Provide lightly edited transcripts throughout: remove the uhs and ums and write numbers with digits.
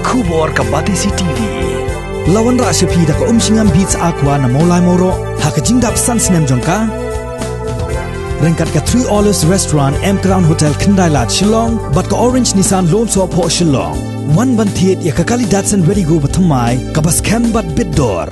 Kubor ka Batisi TV. Lawan ra sepi da ka singam beats aqua na molai moro ha ka jingdap sans nem jongka. Rengkat ka 3 Olives Restaurant M Crown Hotel Kendai Lat Shillong bat ka Orange Nissan Lom So Po Shillong. Wan ban thiet ya ka kali Datsun Ready Go bathamai ka bas kem bat bidor.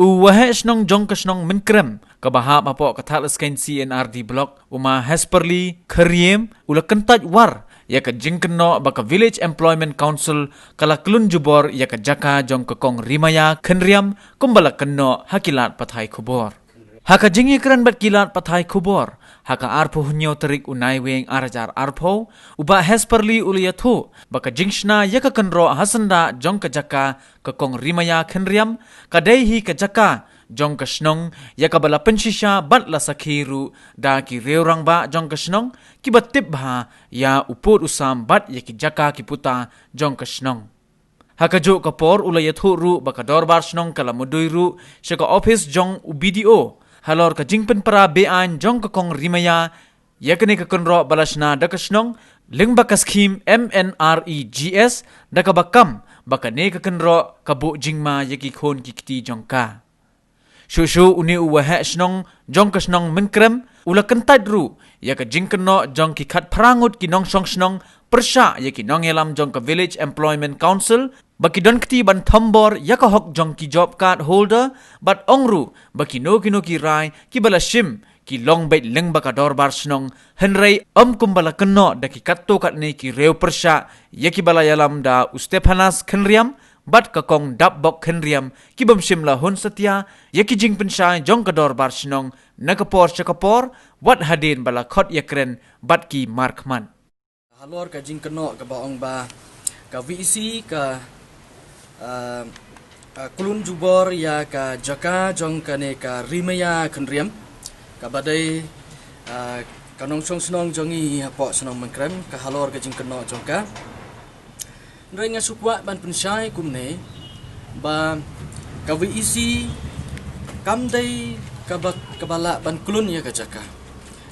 Uwahe snong jong ka snong min krem ka bahap apo ka thalas kain CNRD block uma Hesperly Khariem ula kentaj war ya ka jingkeno ba ka Village Employment Council kala klun jubor ya ka jaka jong ka kong rimaya khenriam kumbala kenno hakilat pathai khubor haka jingi kran bat kilat pathai khubor haka arpo hunyo terik unai weng arajar arpo uba Hesperly uliyathu baka jingshna ya ka kenro hasanda jong ka jaka ka kong rimaya khenriam kadaihi ka jaka jong ka snong ya ka bala penshisha bat la sakhiru da ki reurang ba jong ka snong ki batip bha ya uput usam bat ya ki jaka ki puta jong ka snong haka jo ka por ulayathu ru baka dorbar snong kala mudui ru shaka office jong uBDO halor ka jingpen para bean jong ka kong rimaya yakne ka konro balasna dakasnong lingba ka scheme MNREGS daka bakam baka ne ka konro ka bu jingma yaki khon ki kiti jongka shushu uni uwahe snong jong ka snong minkrem ula kentaj ru yaka jingkeno jong ki khat prangut ki nong song snong persha yaki nong elam jong ka Village Employment Council baki don kti ban thambor yaka hok jong ki job card holder bat ongru baki no ki rai ki bala shim ki long bait leng baka dorbar snong henrei kumbala kenno daki katto katne ki reu persha yaki bala yalam da Ustepanas khenriam bat ka kong dap bok khenriam ki bam shim la hun setia yaki jing pensai jong ka dorbar snong nakapor chakapor wat hadin bala khot yakren bat ki markman halor ka jing kenno ka baong ba ka VC ka kulun jubor ya ka jaka jong kane ka rimaya khenriam ka badai kanong song snong jongi hapo snong mangkrem ka halor ka jing kenno jongka renga sukwa ban pensai kumne ba ka VEC kamdai ka bala ban kulun ya ka jaka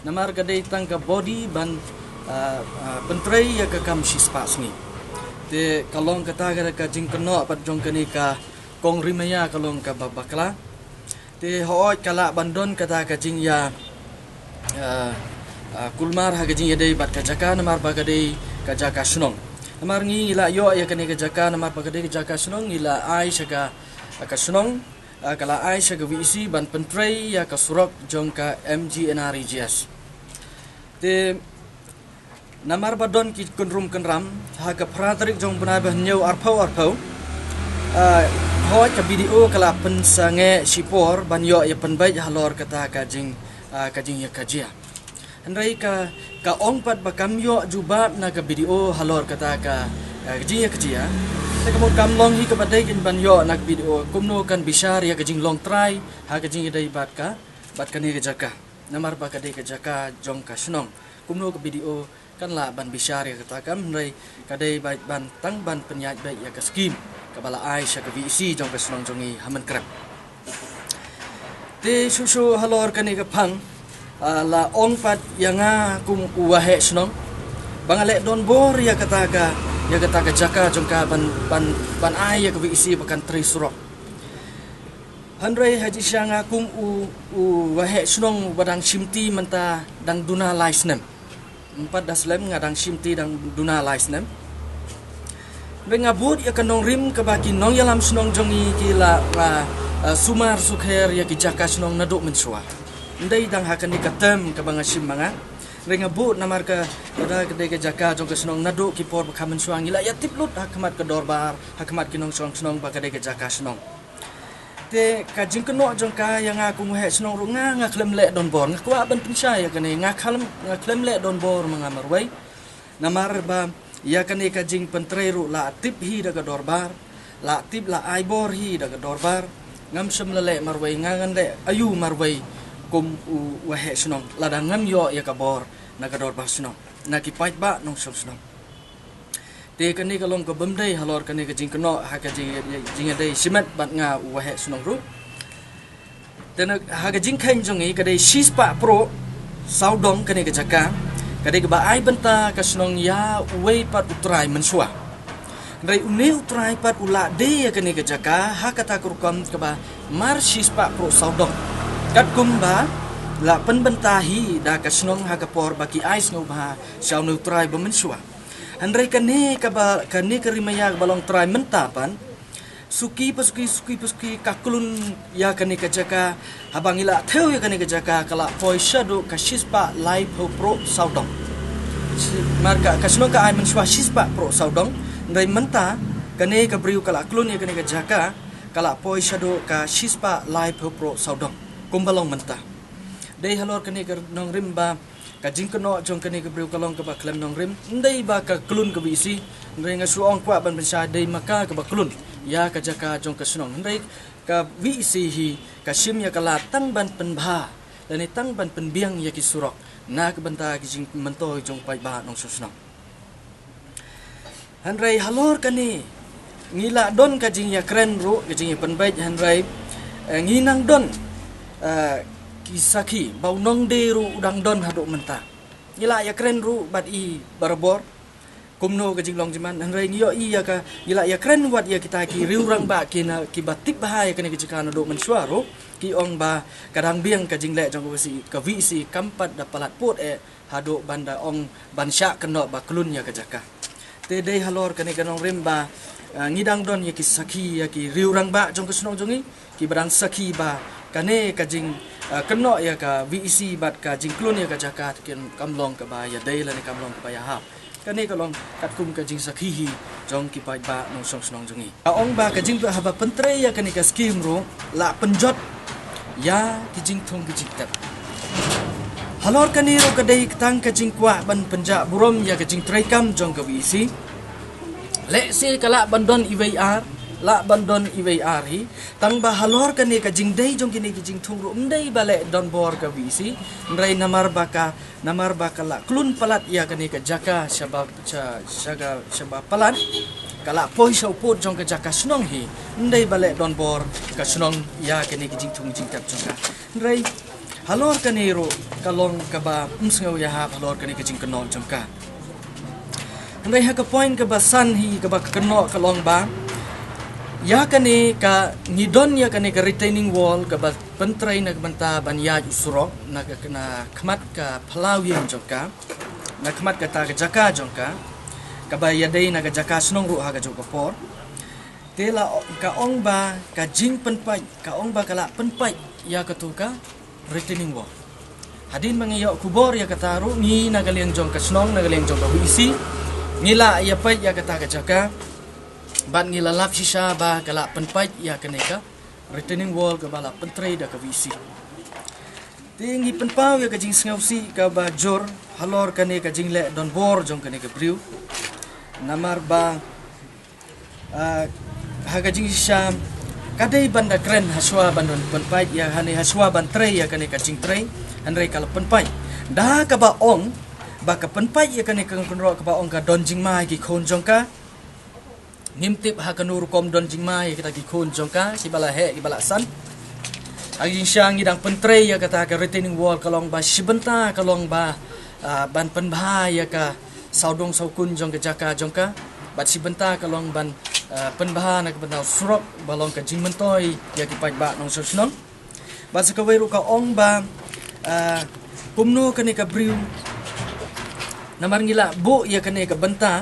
namar ka dai tang ka body ban pentrei ya ka kam sispa sni te kalong kata gara ka jing keno pat jong kani ka kong rimaya kalong ka babakla te hooj kala bandon kata ka jing ya kulmar ha ka jing yadai bat ka jaka namar ba ka dai ka jaka snong namar ngi ila yo ya kani ka jaka namar ba ka dai ka jaka snong ila ai saka ka snong kala ai saka VC ban pentrei ya ka surok jong ka MGNREGS te namar badon ki kunrum kenram ha ka pratrik jong benai bah nyau arpau hoi ka video kala pensange sipor ban yo ya penbai halor kata ka jing ya kajia handrai ka ong pat bakam yo jubab na ka video halor kata ka jing ya kajia te kamot kam long hi ka badai kin ban yo nak video kumno kan bishar ya ka jing long try ha ka jing dai bat ka ni ka jaka namar ba ka dai ka jaka jong ka snong kumno ka video kan la ban bishar ya kata kam rai kadai baik ban tang ban penyaj baik ya ka skim ka bala ai sha ka VC jong ka snong jongi haman krap te susu halor kani ka phang la ong pat yanga kum uwahe snong bangale don bor ya kata ka jaka jong ka ban ai ya ka VC bakan tri surok handrai haji syanga kum uwahe snong badang simti menta dang duna laisnem 4 daslem ngadang simti dang duna laisnem bengabut ya kanong rim kabaki nong yalam snong jongi kila sumar sukher ya kijaka snong naduk mensua ndai dang hakan dikatem kabanga sim manga bengabut namar ka ada kedai kijaka jong snong naduk kipor bakamen suang ila ya tiplut hakmat ke dorbar hakmat kinong snong ba kedai kijaka snong te ka jing keno jong ka yang aku muhe snong runga ngaklem le don bor ngakwa ban pensai ya kane ngaklem le don bor mangamar wai namar ba ya kane ka jing pentrei ru la tip hi daga dorbar la tip la aibor hi daga dorbar ngam sem le marwai ngangan le ayu marwai kum wahe snong la ngam yo ya ka bor naga dorbar snong nakipait ba nong snong te kani kalong ka bamdai halor kani ka jing keno ha ka jing dai simat bat nga wahe snong ru tena ha ka jing khain jongi ka dai sispa pro saudong kani ka jaka kadai ka ba ai benta ka snong ya wei pat utrai mensua Rai une utrai pat ula de ya kene ke jaka ha kata kurkom ke ba mar shispa pro saudong kat kumba la penbentahi da kasnong ha kapor baki ais no ba shau no utrai bemensua andrai kane ka ba kane kerimaya balong trai mentapan suki kakulun ya kane ke jaka habang ila theu ya kane ke jaka kala poisa do ka shispa live pro saudong marka kasnong ka ai mensua shispa pro saudong Ndai menta kane ka briu kala klun ya kane ka jaka kala poi shado ka shispa live pro saudong kumbalong menta dei halor kane ka nong rimba ka jingkono jong kane ka briu kalong ka ba klem nong rim ndai ba ka klun ka bisi ndai nga suong kwa ban bensha dei maka ka ba klun ya ka jaka jong ka sunong ndai ka bisi hi ka shim ya kala tang ban penbha dan tang ban penbiang ya ki surok na ka banta ki jing mento jong pai ba nong susnong Handrai halor kani ngila don kajing ya kren ru kajing ya penbaik handrai nginang don kisaki bau nong de ru udang don haduk menta ngila ya kren ru bat I barbor kumno kajing long jiman handrai ngiyo I ya ka ngila ya kren wat ya kita ki riurang ba kina ki batik bahaya kani kajikan haduk mensuaro ki ong ba kadang biang kajing le jong ka visi kampat da palat pot haduk banda ong bansya kenok ba klun ya kajaka Tedei halor kane kanong rimba ngidang don ya ki saki ya ki riurang ba jong kesnong jongi ki barang saki ba kane kajing keno ya ka VEC bat ka jingklun ya ka jakat kin kamlong ka ba ya dei la ni kamlong ka ba ya hap kane kalong katkum ka jing saki hi jong ki pai ba nong song snong jongi aong ba ka jing ba haba pentre ya kane ka skim ro la penjot ya ki jing thong ki jitat Halor kaniro kadai ketang kajing kwa ban penja burom ya kajing traikam jong ka VEC. Le se kala bandon IVR, la bandon IVR hi. Tang ba halor kani kajing dai jong kini kajing thungru ndai bale don bor ka VEC. Ndrai namar baka la klun palat ya kani ka jaka sabab palat. Kala poi sau pot jong ka jaka snong hi. Ndai bale don bor ka snong ya kani kajing thung jing tap jong ka. Ndrai halor kanero kalong kaba umsngaw ya ha halor kani kajing kenol jongka andai ha ka point ka basan hi kaba kenol kalong ba ya kani ka ngidon ya kani ka retaining wall kaba pentrai na banta ban ya usro na khmat ka phalau yen jongka na khmat ka ta ka jaka jongka kaba ya dei na ka jaka snong ru ha ka jongka por tela ka ong ba ka jing penpai ka ong ba kala penpai ya katuka retaining wall. Hadin mangiyok kubor ya kataru ni nagaliang jong kasnong nagaliang jong kawisi ngila ya pai ya kata kajaka ban ngila lap sisa ba kala penpai ya kaneka retaining wall ka bala pentrei da kawisi. Tingi penpau ya kajing ngausi ka ba jor halor kaneka jingle don bor jong kaneka briu namar ba hagajing sisa kadai banda kren haswa bandon penpai ya hane haswa bantrei ya kane kacing trei handrai kala penpai dah ka ba ong ba ka penpai ya kane kang kunro ka ba ong ka don jingmai ki khon jongka nimtip ha kanur kom don jingmai kita ki khon jongka si bala he ki bala san aging syang idang pentrei ya kata ka retaining wall kalong ba sibenta kalong ba ban penbha ya ka saudong saukun jong ka jaka jongka bat sibenta kalong ban penbahan nak benau surok balong ka jing mentoi ya ki pai ba nong sosnong ba sa kaweru ka ong ba kumno kane ka briu namar ngila bo ya kane ka benta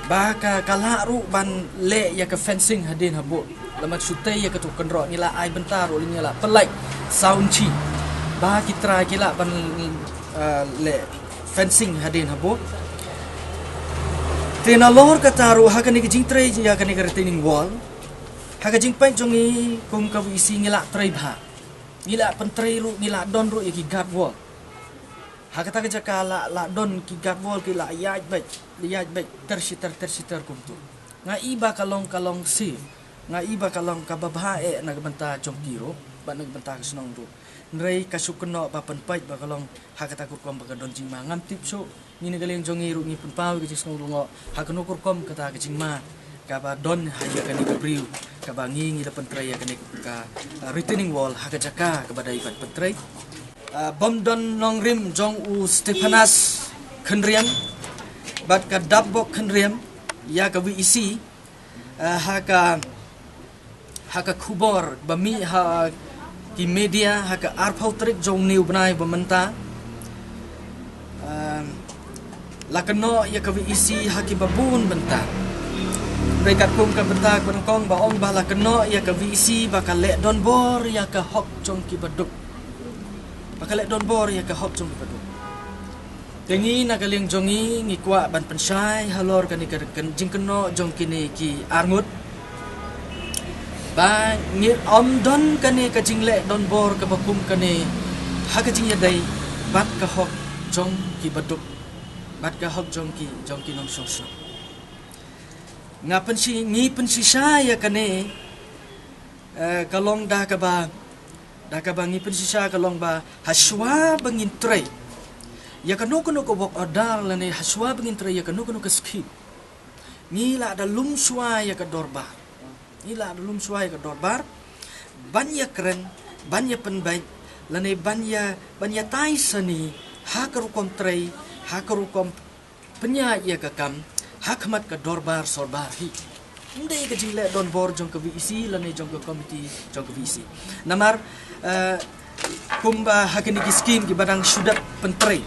ba ka kalaru ban le ya ka fencing hadin habo lamat sutai ya ka tu kenro ngila ai benta ro ngila pelai sound chi ba kitra kila ban le fencing hadin habo Tena lor kataru hakani kajing tray ya kani ka retaining wall hakajing pai jongi kum ka isi ngila tray bha ngila pentray ru ngila don ru ki guard wall hakata ka jaka la don ki guard wall ki la yaj bai tersitar kum tu nga iba kalong si nga iba kalong ka babha nagbanta jong kiro ba nagbanta ka snong ru nrei kasukno pa penpai ba kalong hakata kurkom ba don jing mangam tipso ni nagaling jongi ru ni penpau ki snong lungo hakno kurkom kata ka jing ma ka ba don haya kani ka briu ka ba ngi da pentrai kani ka retaining wall hakajaka ka ba dai pentrai bom don nong rim jong u Stepanas khenriam bat ka dabbok khenriam ya ka wi isi haka kubor bami ha ki media haka arpau trik jong niu benai bementa lakeno ya ka isi haki babun benta mereka kum ka benta kong ba ong ba lakeno ya ka isi bakal lek don bor ya ka hok jong ki baduk bakal lek don bor ya ka hok jong ki baduk tengi nagaling jongi ngikwa ban pensai halor kan ikan jingkeno jong kini ki arngut ba ngir om don kani ka jingle don bor ka bakum kani haka jing yadai bat ka hok jong ki baduk bat ka hok jong ki nong song ngapen si saya kani kalong da ka ba ngi pen si saya kalong ba haswa bangin tray ya kanu ko bok odar lani haswa bangin tray ya kanu ka skip ngila ada lum swa ya ka dorbar ila belum suai ke dorbar banyak keren banyak penbaik lane banyak tai seni hakaru kontrai hakaru kom penya ya kakam hakmat ke dorbar sorbar hi ndai ke jile don bor jong ke VC lane jong ke komiti jong ke VC namar kumba hakini ki skim ki badang sudat pentrai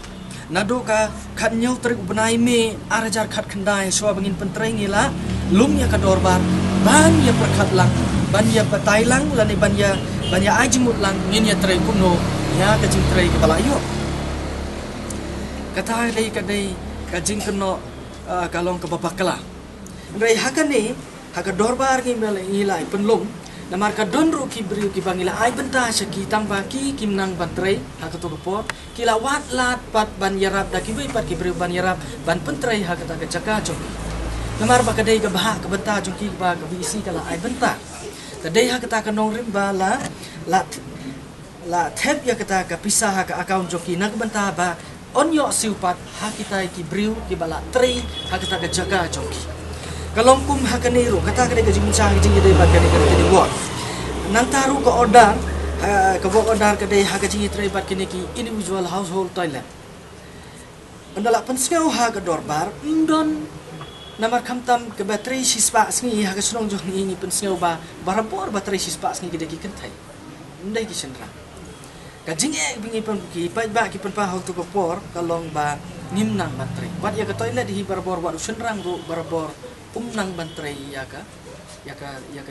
nado ka khat nyau trik benai me arajar khat khandai so bangin pentrai ngila lum ya ka dorbar ban ya perkat lang ban ya patai lang lani ban ya ajimut lang ngin ya trai kuno ya ka jing trai ke balayo kata dai ka jing keno kalong ke babakala ngai hakane haka dorbar ngi mele ngilai penlum namar ka donru ki briu ki bangila ai benta saki tamba ki kimnang bantrai haka to report kila wat lat pat ban yarap da ki bai pat ki briu ban yarap ban pentrai haka ta ka jaka jong namar ba kadai ka bahak ka benta jong ki ba ka bisi kala ai benta kadai haka ta ka nong rim ba la tep ya kata ka pisah ka account jong ki nak benta ba onyo siupat hakita ki briu ki bala tri haka ta ka jaka jong ki kalong kum hakaniru kata kadai ka jing cang jing dai ba kadai ka buat nang taru ka order ka buat order kadai haka jing tri ba kini ki individual household toilet andala penseu ha ka dorbar ndon namar kamtam ke bateri sispa sngi ha ka sunong jong ni penseu ba barapor bateri sispa sngi gede ki kentai ndai ki senra ka jing bingi pen ki ba ki pen pa hau tu ko por kalong ba nimnang bateri bat ya ka toilet hi barapor wa senrang ro barapor nang bantrai ya ka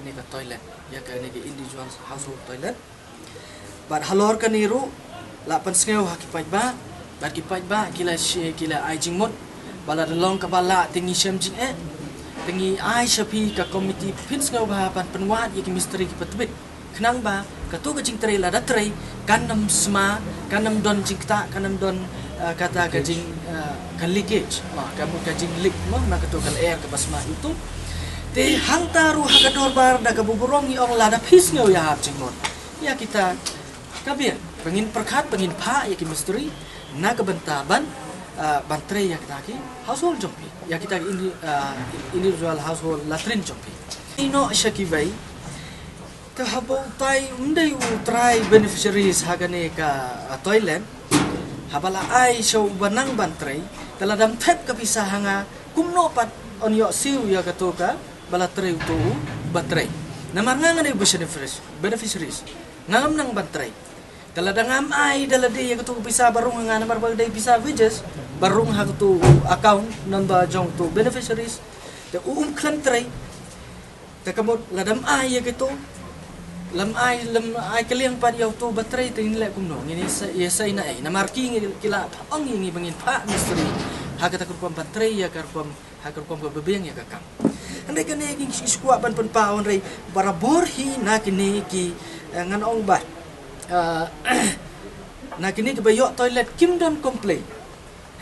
ni ka toilet ya ka ni ki individual household toilet bat halor ka niru la pan sneu ha ki ba bat ki ba kila ai jingmot bala delong ka bala tingi shem jing tingi ai shapi ka komiti pin sneu ba pan penwat ya ki misteri ki patbit kenang ba ka tu ka jing trai la da trai kanam sma kanam don jingta kanam don kata ka jing ka leakage kamu ka jing leak na ka to kal air ka basma itu te hang taru ha ka dorbar da ka buburong i ong la da pis ngeu ya hap jingmot ya kita kabir pengin perkat pengin pa ya ki misteri na ka bentaban bantre ya kita ki household jompi ya kita individual household latrin jompi ino shakibai ka habo tai undai utrai beneficiaries hagane ka toilet habala ai show banang bantre taladam tep ka bisa hanga kumno pat onyo siu ya ka to ka balatre to batre namar nga ne beneficiaries ngam nang batre taladang ai dalade ya ka to bisa barung nga namar bagday bisa wages barung ha to account number jong to beneficiaries te klantre te kamot ladam ai ya ka to lam ai kaliang pa yaw to batray tin le kumno ngini sa ina ay namarki kila ong ngi bangin pa mystery hagata kurpam batray ya karpam hakurpam babeng ya kakam andai kane king skwa ban paon ray barabor hi na kini ki ngan ong ba na kini ki bayo toilet kim don complain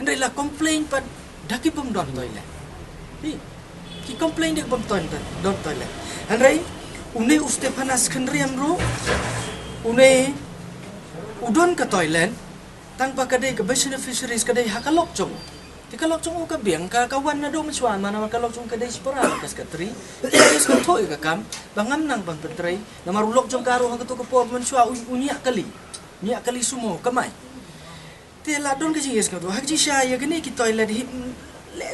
andai la complain pa daki pum don toilet ki complain dik pum don toilet andai une uste panas kenriam ro une udon ke toilet tang pa kadai ke beneficiaries kadai hakalok jong tikalok jong ka biang ka kawan na do menswa mana kalok jong kadai spora kas katri is ko toy ka kam bangam nang bang pentrai na marulok jong karo ha to ko por menswa unya kali sumo kamai te la don ke jingis ka to hakji sha ya gani ki toilet hi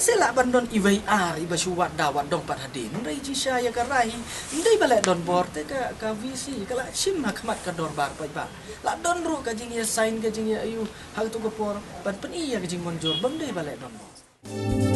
Sela bandon IVR iba suwat dawat dong pat hadin. Ndai jisha ya karai. Ndai balik don bor te ka VC kala sim hakmat ka dor bar pa ba. La don ru ka jing ya sign ka jing ya ayu hal tu ko por pan pen iya ka jing monjor bang dai balik don bor.